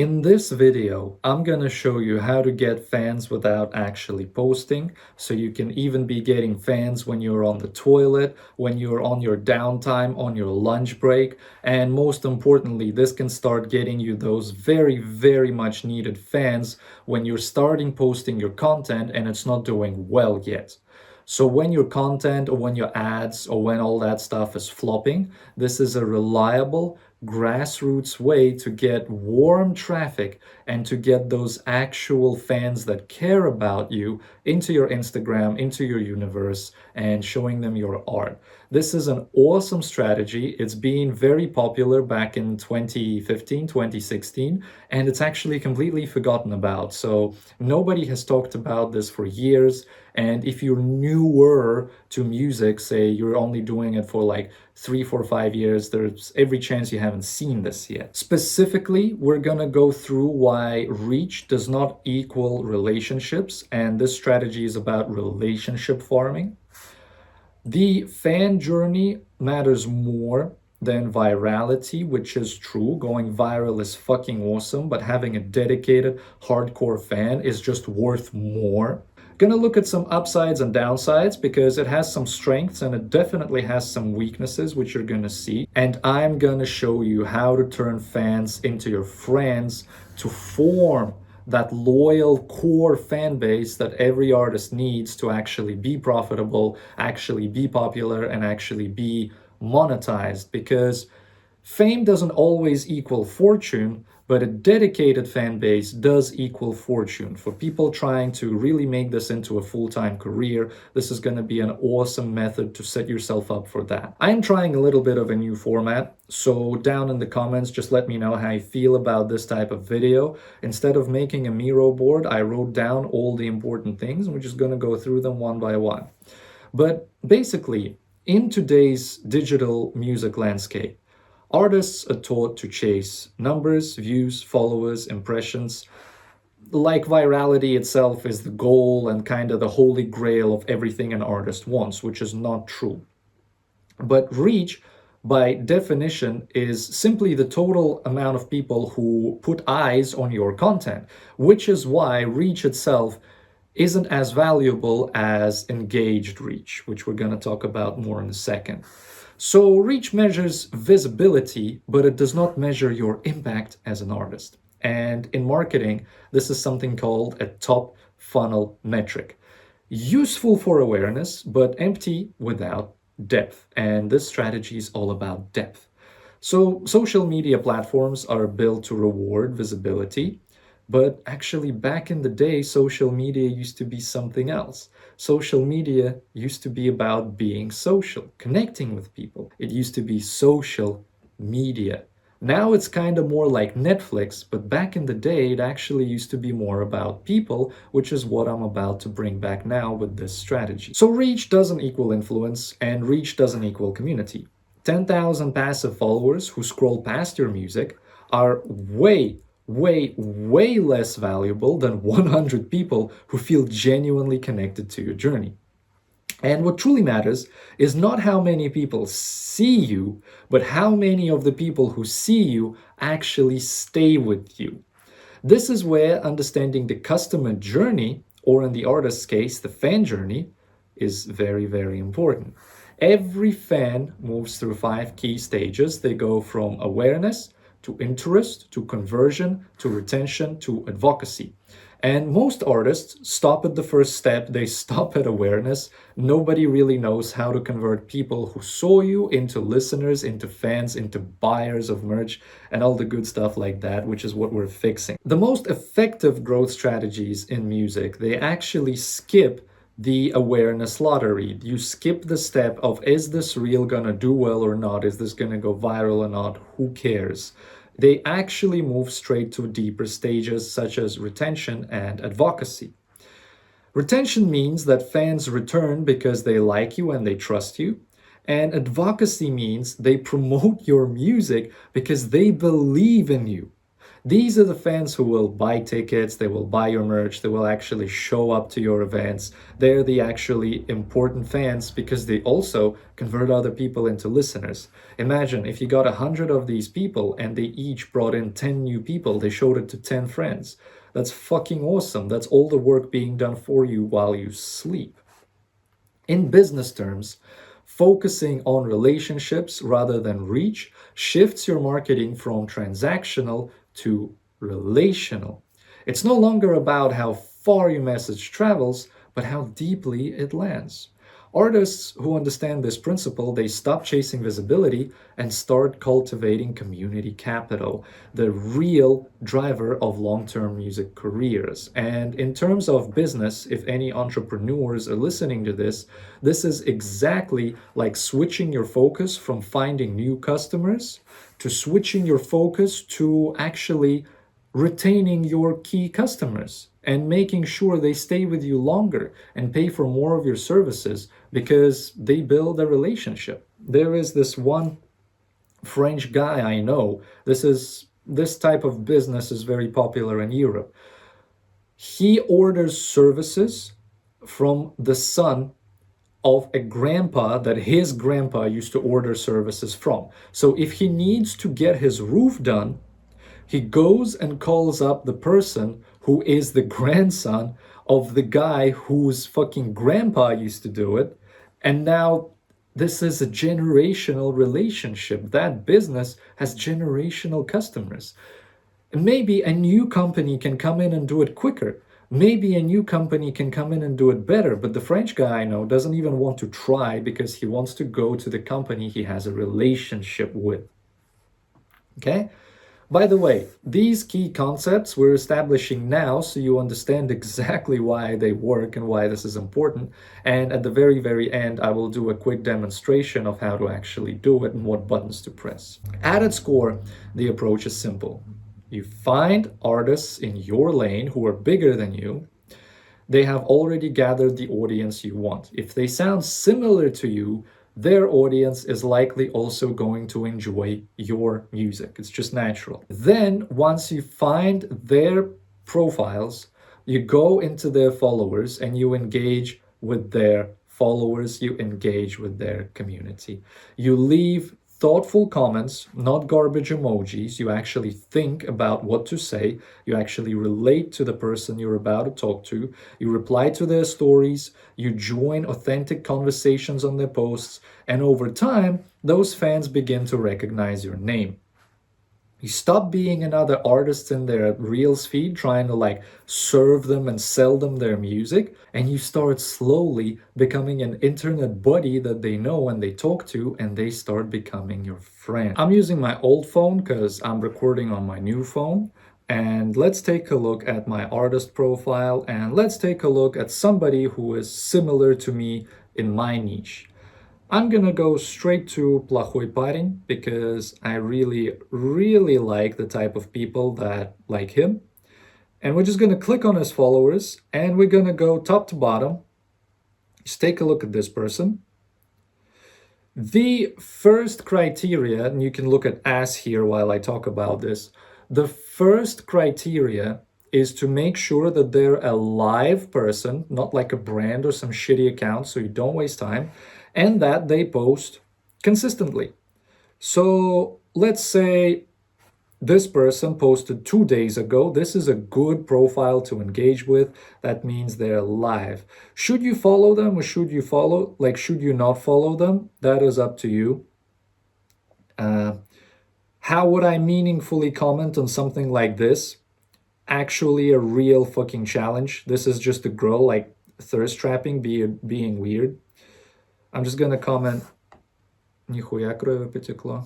In this video, I'm gonna show you how to get fans without actually posting, so you can even be getting fans when you're on the toilet, when you're on your downtime, on your lunch break, and most importantly, this can start getting you those very, very much needed fans when you're starting posting your content and it's not doing well yet. So when your content or when your ads or when all that stuff is flopping, this is a reliable grassroots way to get warm traffic and to get those actual fans that care about you into your Instagram, into your universe, and showing them your art. This is an awesome strategy. It's been very popular back in 2015, 2016, and it's actually completely forgotten about. So nobody has talked about this for years. And if you're newer to music, say you're only doing it for like 3, 4, 5 years, there's every chance you haven't seen this yet. Specifically, we're gonna go through why reach does not equal relationships, and this strategy is about relationship farming. The fan journey matters more than virality, which is true. Going viral is fucking awesome, but having a dedicated hardcore fan is just worth more. Gonna look at some upsides and downsides because it has some strengths and it definitely has some weaknesses, which you're gonna see. And I'm gonna show you how to turn fans into your friends to form that loyal core fan base that every artist needs to actually be profitable, actually be popular, and actually be monetized. Because fame doesn't always equal fortune, but a dedicated fan base does equal fortune. For people trying to really make this into a full-time career, this is going to be an awesome method to set yourself up for that. I'm trying a little bit of a new format, so down in the comments, just let me know how you feel about this type of video. Instead of making a Miro board, I wrote down all the important things, and we're just going to go through them one by one. But basically, in today's digital music landscape, artists are taught to chase numbers, views, followers, impressions. Like virality itself is the goal and kind of the holy grail of everything an artist wants, which is not true. But reach, by definition, is simply the total amount of people who put eyes on your content, which is why reach itself isn't as valuable as engaged reach, which we're going to talk about more in a second. So reach measures visibility, but it does not measure your impact as an artist. And in marketing, this is something called a top funnel metric. Useful for awareness, but empty without depth. And this strategy is all about depth. So social media platforms are built to reward visibility, but actually, back in the day, social media used to be something else. Social media used to be about being social, connecting with people. It used to be social media. Now it's kind of more like Netflix, but back in the day, it actually used to be more about people, which is what I'm about to bring back now with this strategy. So reach doesn't equal influence, and reach doesn't equal community. 10,000 passive followers who scroll past your music are way less valuable than 100 people who feel genuinely connected to your journey. And what truly matters is not how many people see you, but how many of the people who see you actually stay with you. This is where understanding the customer journey, or in the artist's case, the fan journey, is very, very important. Every fan moves through 5 key stages. They go from awareness to interest, to conversion, to retention, to advocacy. And most artists stop at the first step, they stop at awareness. Nobody really knows how to convert people who saw you into listeners, into fans, into buyers of merch, and all the good stuff like that, which is what we're fixing. The most effective growth strategies in music, they actually skip the awareness lottery. You skip the step of, is this reel gonna do well or not? Is this gonna go viral or not? Who cares? They actually move straight to deeper stages such as retention and advocacy. Retention means that fans return because they like you and they trust you. And advocacy means they promote your music because they believe in you. These are the fans who will buy tickets, they will buy your merch, they will actually show up to your events. They're the actually important fans because they also convert other people into listeners. Imagine if you got 100 of these people and they each brought in 10 new people, they showed it to 10 friends. That's fucking awesome. That's all the work being done for you while you sleep. In business terms, focusing on relationships rather than reach shifts your marketing from transactional to relational. It's no longer about how far your message travels, but how deeply it lands. Artists who understand this principle, they stop chasing visibility and start cultivating community capital, the real driver of long-term music careers. And in terms of business, if any entrepreneurs are listening to this is exactly like switching your focus from finding new customers to switching your focus to actually retaining your key customers and making sure they stay with you longer and pay for more of your services because they build a relationship. There is this one French guy I know. This type of business is very popular in Europe. He orders services from the son of a grandpa that his grandpa used to order services from. So if he needs to get his roof done, he goes and calls up the person who is the grandson of the guy whose fucking grandpa used to do it. And now this is a generational relationship. That business has generational customers. Maybe a new company can come in and do it quicker. Maybe a new company can come in and do it better, but the French guy I know doesn't even want to try because he wants to go to the company he has a relationship with. Okay? By the way, these key concepts we're establishing now so you understand exactly why they work and why this is important. And at the very, very end, I will do a quick demonstration of how to actually do it and what buttons to press. At its core, the approach is simple. You find artists in your lane who are bigger than you. They have already gathered the audience you want. If they sound similar to you, their audience is likely also going to enjoy your music. It's just natural. Then, once you find their profiles, you go into their followers and you engage with their followers, you engage with their community. You leave thoughtful comments, not garbage emojis. You actually think about what to say. You actually relate to the person you're about to talk to. You reply to their stories. You join authentic conversations on their posts. And over time, those fans begin to recognize your name. You stop being another artist in their Reels feed trying to like serve them and sell them their music, and you start slowly becoming an internet buddy that they know and they talk to, and they start becoming your friend. I'm using my old phone because I'm recording on my new phone. And let's take a look at my artist profile, and let's take a look at somebody who is similar to me in my niche. I'm gonna go straight to Плохой парень because I really, really like the type of people that like him. And we're just gonna click on his followers and we're gonna go top to bottom. Just take a look at this person. The first criteria, and you can look at as here while I talk about this. The first criteria is to make sure that they're a live person, not like a brand or some shitty account, so you don't waste time, and that they post consistently. So let's say this person posted 2 days ago. This is a good profile to engage with. That means they're live. Should you follow them or should you not follow them? That is up to you. How would I meaningfully comment on something like this? Actually a real fucking challenge. This is just a girl like thirst trapping, being weird. I'm just gonna comment. Нихуя крови потекло.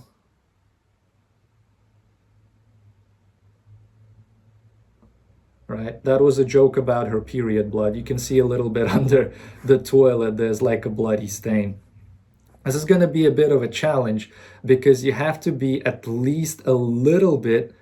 Right, that was a joke about her period blood. You can see a little bit under the toilet, there's like a bloody stain. This is gonna be a bit of a challenge because you have to be at least a little bit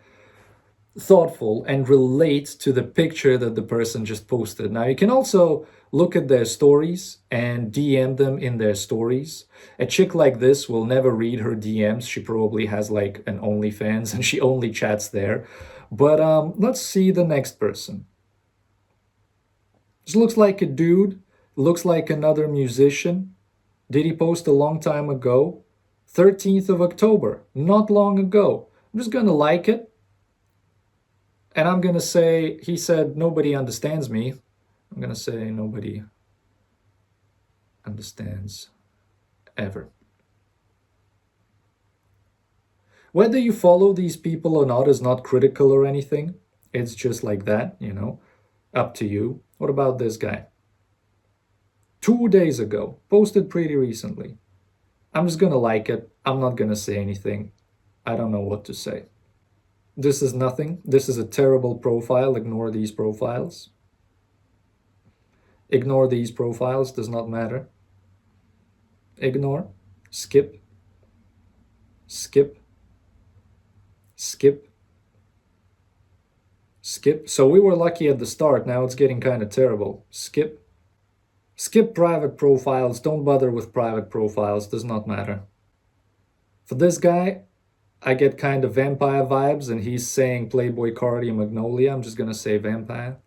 thoughtful and relate to the picture that the person just posted. Now you can also look at their stories and DM them in their stories. A chick like this will never read her DMs. She probably has like an OnlyFans and she only chats there. But let's see the next person. This looks like a dude, looks like another musician. Did he post a long time ago? 13th of October, not long ago. I'm just gonna like it. And I'm gonna say, he said, nobody understands me. I'm gonna say, nobody understands ever. Whether you follow these people or not is not critical or anything. It's just like that, up to you. What about this guy? 2 days ago, posted pretty recently. I'm just gonna like it. I'm not gonna say anything. I don't know what to say. This is nothing. This is a terrible profile. Ignore these profiles. Ignore these profiles. Does not matter. Ignore. Skip. Skip. Skip. Skip. So we were lucky at the start. Now it's getting kind of terrible. Skip. Skip private profiles. Don't bother with private profiles. Does not matter. For this guy, I get kind of vampire vibes, and he's saying Playboy Cardi Magnolia. I'm just gonna say vampire.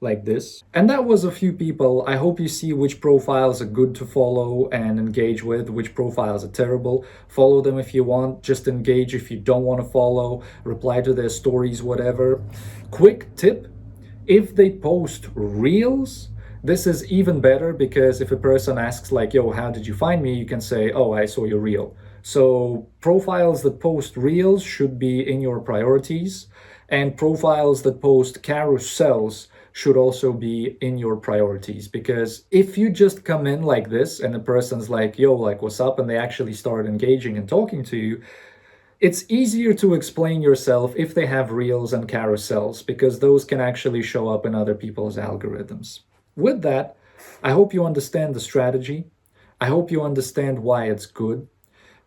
Like this. And that was a few people. I hope you see which profiles are good to follow and engage with, which profiles are terrible. Follow them if you want, just engage if you don't want to follow, reply to their stories, whatever. Quick tip, if they post reels, this is even better, because if a person asks like, yo, how did you find me? You can say, oh, I saw your reel. So profiles that post reels should be in your priorities, and profiles that post carousels should also be in your priorities. Because if you just come in like this and the person's like, yo, like, what's up? And they actually start engaging and talking to you, it's easier to explain yourself if they have reels and carousels, because those can actually show up in other people's algorithms. With that, I hope you understand the strategy. I hope you understand why it's good.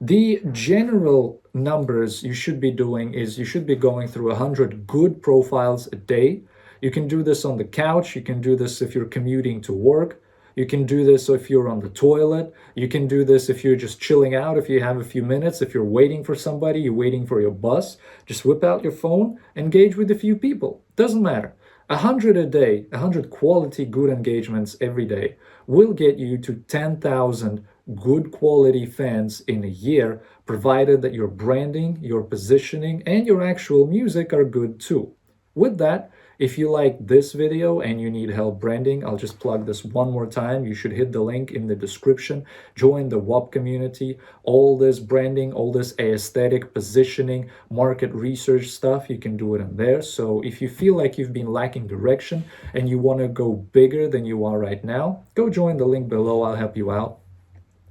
The general numbers you should be doing is you should be going through 100 good profiles a day. You can do this on the couch. You can do this if you're commuting to work. You can do this if you're on the toilet. You can do this if you're just chilling out, if you have a few minutes, if you're waiting for somebody, you're waiting for your bus. Just whip out your phone, engage with a few people. Doesn't matter. 100 a day, 100 quality good engagements every day will get you to 10,000 good quality fans in a year, provided that your branding, your positioning, and your actual music are good too. With that, if you like this video and you need help branding, I'll just plug this one more time. You should hit the link in the description. Join the WAP community. All this branding, all this aesthetic positioning, market research stuff, you can do it in there. So if you feel like you've been lacking direction and you want to go bigger than you are right now, go join the link below. I'll help you out.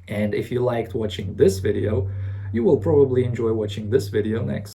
And if you liked watching this video, you will probably enjoy watching this video next.